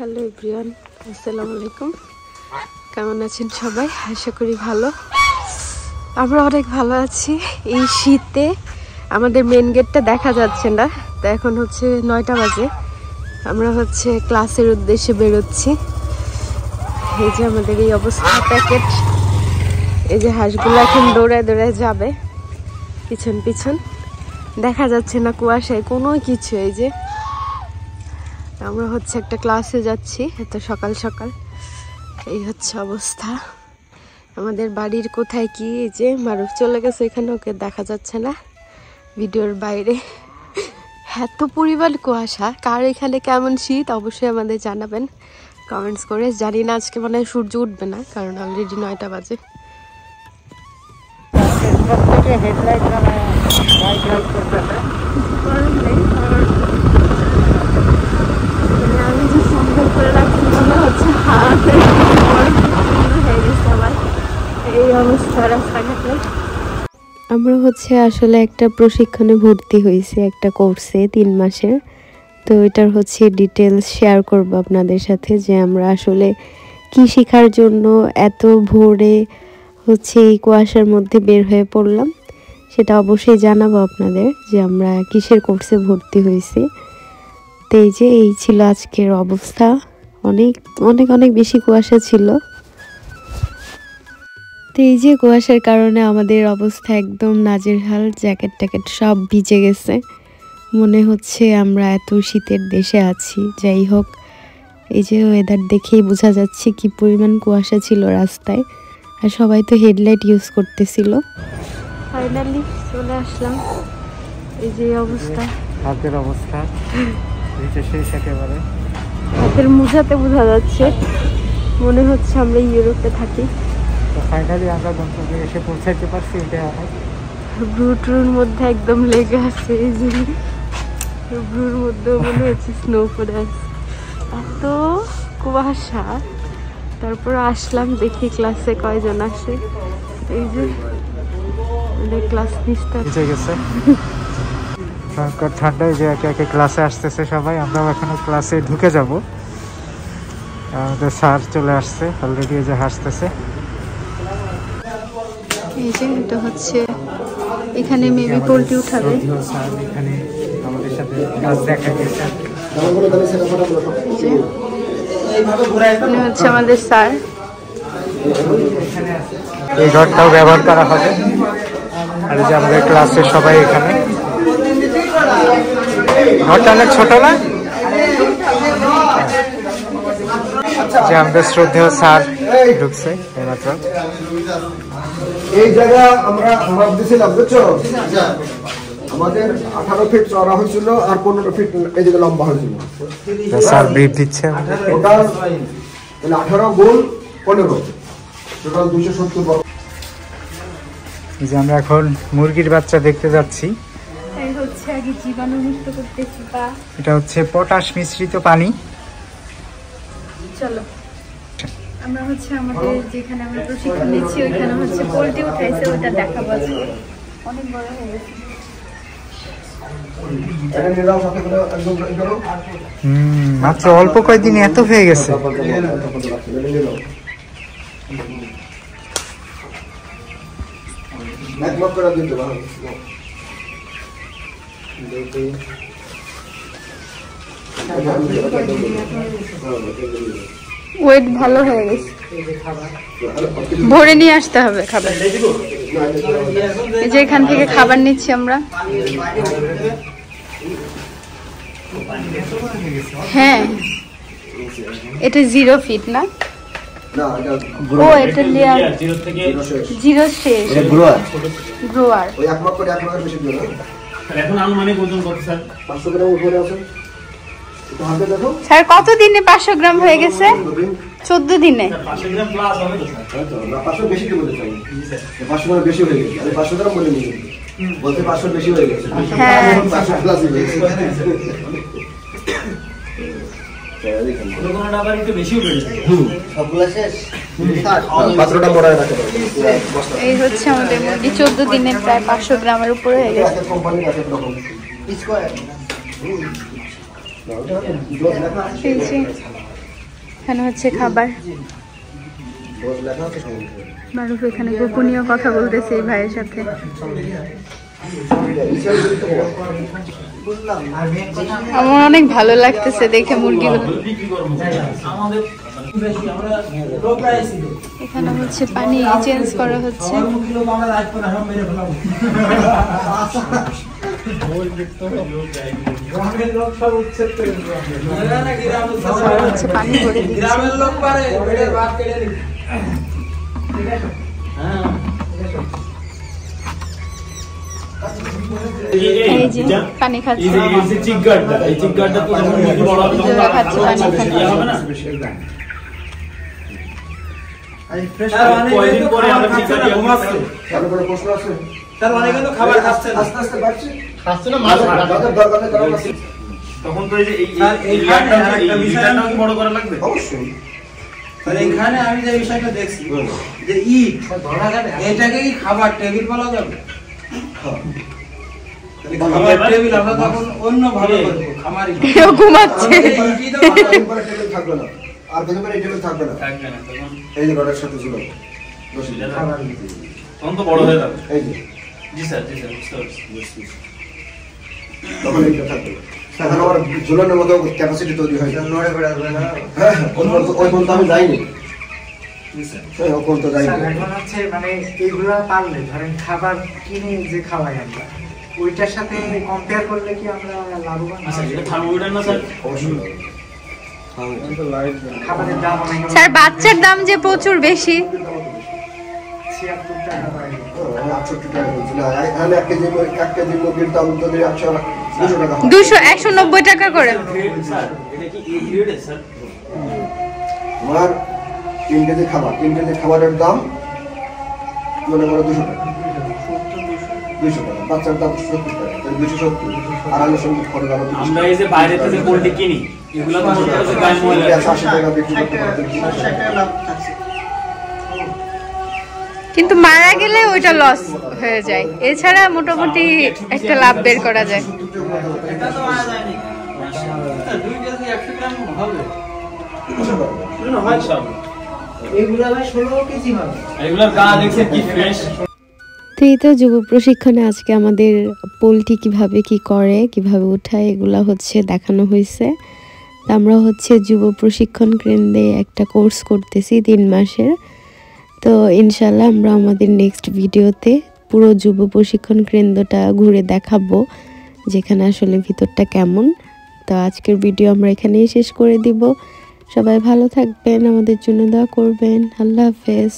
Hello everyone, আসসালামু আলাইকুম। কেমন আছেন সবাই? আশা করি ভালো। আমরা অনেক ভালো আছি। এই শীতে আমাদের মেন গেটটা দেখা যাচ্ছে না, তো এখন হচ্ছে 9টা বাজে। আমরা হচ্ছে ক্লাসের উদ্দেশ্যে বেরোচ্ছি। এই যে আমাদের এই অবস্থা, প্যাকেট। এই যে হাঁসগুলো এখন দৌড়ায় দৌড়ায় যাবে পিছন পিছন, দেখা যাচ্ছে না কুয়াশায় কোনো কিছু। এই যে আমরা হচ্ছে একটা ক্লাসে যাচ্ছি এত সকাল সকাল। এই হচ্ছে অবস্থা আমাদের বাড়ির। কোথায় কি, এই যে মারুফ চলে গেছে এখানে, ওকে দেখা যাচ্ছে না ভিডিওর বাইরে। এত পরিমাণ কুয়াশা। কার এখানে কেমন শীত অবশ্যই আমাদের জানাবেন কমেন্টস করে। জানি না আজকে মানে সূর্য উঠবে না, কারণ অলরেডি 9টা বাজে। আমরা হচ্ছে আসলে একটা প্রশিক্ষণে ভর্তি হয়েছি, একটা কোর্সে 3 মাসের। তো এটার হচ্ছে ডিটেলস শেয়ার করব আপনাদের সাথে, যে আমরা আসলে কি শেখার জন্য এত ভোরে হচ্ছে এই কুয়াশার মধ্যে বের হয়ে পড়লাম। সেটা অবশ্যই জানাবো আপনাদের যে আমরা কিসের কোর্সে ভর্তি হয়েছি। তো এই যে এই ছিল আজকের অবস্থা। অনেক অনেক অনেক বেশি কুয়াশা ছিল। তো এই যে কুয়াশার কারণে আমাদের অবস্থা একদম নাজেরহাল, জ্যাকেট ট্যাকেট সব ভিজে গেছে। মনে হচ্ছে আমরা এত শীতের দেশে আছি। যাই হোক, এই যে ওয়েদার দেখেই বোঝা যাচ্ছে কি পরিমাণ কুয়াশা ছিল রাস্তায়, আর সবাই তো হেডলাইট ইউজ করতেছিল। ফাইনালি চলে আসলাম। এই যে অবস্থা, হাতের অবস্থা শেষ একেবারে। হাতের মোজাতে বোঝা যাচ্ছে, মনে হচ্ছে আমরা ইউরোপে থাকি। তো ফাইনালি আমরা গন্তব্যে এসে পৌঁছাইতে পারছি। এটা অনেক ব্রুটুর মধ্যে একদম লেগে আছে। এই যে ব্রুর মধ্যেও মনে হচ্ছে স্নো পড়ে আছে, এত কুয়াশা। তারপর আসলাম, দেখি ক্লাসে কয়জন আসে। এই যে ক্লাস নিতে গেছে ঠান্ডায় যে একে একে ক্লাসে আসতেছে সবাই। আমরাও এখনো ক্লাসে ঢুকে যাব। আমাদের স্যার চলে আসছে অলরেডি, যে হাসতেছে। এই যে এটা হচ্ছে এখানে মেবি পোল্ট্রি উঠাবে। স্যার এখানে আমাদের সাথে কাজ দেখা গেছে। হচ্ছে আমাদের স্যার। এই ঘরটাও ব্যবহার করা হবে। আর যে আমাদের ক্লাসের সবাই এখানে। ঘরটা অনেক ছোট না? যে আমাদের শ্রদ্ধেয় স্যার ঢুকছে এইমাত্র। এই জায়গা আমরা ভাবতেছিলাম, বুঝছো, আমাদের 18 ফিট চড়া হয়েছিল আর 15 ফিট এদিকে লম্বা হয়েছিল। স্যার ব্রিফ দিচ্ছে। ওটা 18 গুণ 15, টোটাল 270। যে আমরা এখন মুরগির বাচ্চা দেখতে যাচ্ছি। এটা হচ্ছে পটাশ মিশ্রিত পানি। চলো আমরা হচ্ছে আমাদের যেখানে আমরা প্রশিক্ষণ নিচ্ছি ওইখানে হচ্ছে পোল্ট্রি উঠাইছে, ওটা দেখাবো। অনেক বড় হয়ে গেছে। মাত্র অল্প কয়েকদিন এত হয়ে গেছে। ওয়েট ভালো হয়ে গেছে, ভরে নিয়ে আসতে হবে খাবার। এই যে এখান থেকে খাবার নিচ্ছি আমরা। হ্যাঁ, এটা 0 ফিট না? ও এটা লেয়ার 0 শেষ গ্রোয়ার। ওই এক মাস করে 1 মাসের বেশি দিও না। এখন আনুমানিক ওজন কত স্যার? 500 গ্রাম উপরে আছে। একটু হাতে দেখো স্যার কত দিনে 500 গ্রাম হয়ে গেছে? 14 দিনে। 500 গ্রাম প্লাস হবে তো স্যার? না, 500 বেশি কি বলতে চাই? 500 গ্রাম বেশি হয়ে গেছে। আমি 500 গ্রাম বলে নিয়েছি, বলতে 500 বেশি হয়ে গেছে। হ্যাঁ, 500 প্লাস হয়ে গেছে। কোনো আবার একটু বেশিও বেড়ে যায়। সবগুলা শেষ। পাত্রটা মোড়ায় রাখতে পারবে। এই হচ্ছে আমাদের মুরগি 14 দিনে প্রায় 500 গ্রামের উপরে হয়ে গেছে। কোম্পানির কাছে এরকম স্কয়ার। এখানে হচ্ছে খাবার। মারুফ এখানে গোপনীয় কথা বলতেছে এই ভাইয়ের সাথে। আমার অনেক ভালো লাগতেছে দেখে মুরগিগুলো। এখানে হচ্ছে পানি চেঞ্জ করা হচ্ছে। পানি ভরে এই যে পানি খাচ্ছে। তখন তো বড় করা লাগবে অবশ্যই। এখানে আমি যে বিষয়টা দেখছি যে এটাকে কি খাবার টেবিল বলা যাবে? খাবার টেবিল আমরা তখন অন্য ভাবে করব। খামারি ঘুমাচ্ছে। থাকবে না আর কোনো এই টেবিল থাকবে না তখন এই যে রডের সাথে ঝুলো তখন তো বড় হয়ে যাবে। এই যে জি স্যার বুঝতে পারছি। তখন এইটা থাকবে এখন আমার ঝুলানোর মতো ক্যাপাসিটি তৈরি হয় নড়ে বেড়া যাবে না। হ্যাঁ ওই পর্যন্ত আমি যাইনি। এখন হচ্ছে মানে এইগুলা পারলে ধরেন খাবার কিনে যে খাওয়াই আমরা ওইটার সাথে কম্পেয়ার করলে কি আমরা লাভবান? খাবারের দাম অনেক। স্যার বাচ্চার দাম যে প্রচুর বেশি। 76 টাকা পাই। 68 টাকা বলছিল। এখানে 1 কেজি মুরগির দাম যদি 190 টাকা করে। আমার 3 কেজি খাবারের দাম মনে করো 200 টাকা। 200 টাকা বাচ্চার দাম 70 টাকা 270 আর আলোর সঙ্গে খরচ আরো। আমরা এই যে বাইরে থেকে পোল্ট্রি কিনি এগুলো তো মনে করো গায়ে ময়লা 80 টাকা বিক্রি করতে পারতেন। 60 টাকা লাভ থাকছে। কিন্তু মারা গেলে ওইটা লস হয়ে যায়, এছাড়া মোটামুটি একটা লাভ বের করা যায়। এটা তো মারা যায়নি। 2 কেজি 100 গ্রাম হবে। এগুলা ভাই 16 কেজি হবে। এগুলোর গা দেখছেন কি ফ্রেশ। তো এই তো যুব প্রশিক্ষণে আজকে আমাদের পোলট্রি কিভাবে কি করে, কিভাবে উঠায়, এগুলা হচ্ছে দেখানো হয়েছে। আমরা হচ্ছে যুব প্রশিক্ষণ কেন্দ্রে একটা কোর্স করতেছি 3 মাসের। তো ইনশাল্লাহ আমরা আমাদের নেক্সট ভিডিওতে পুরো যুব প্রশিক্ষণ কেন্দ্রটা ঘুরে দেখাবো, যেখানে আসলে ভিতরটা কেমন। তো আজকের ভিডিও আমরা এখানেই শেষ করে দিব। সবাই ভালো থাকবেন, আমাদের জন্য দোয়া করবেন। আল্লাহ হাফেজ।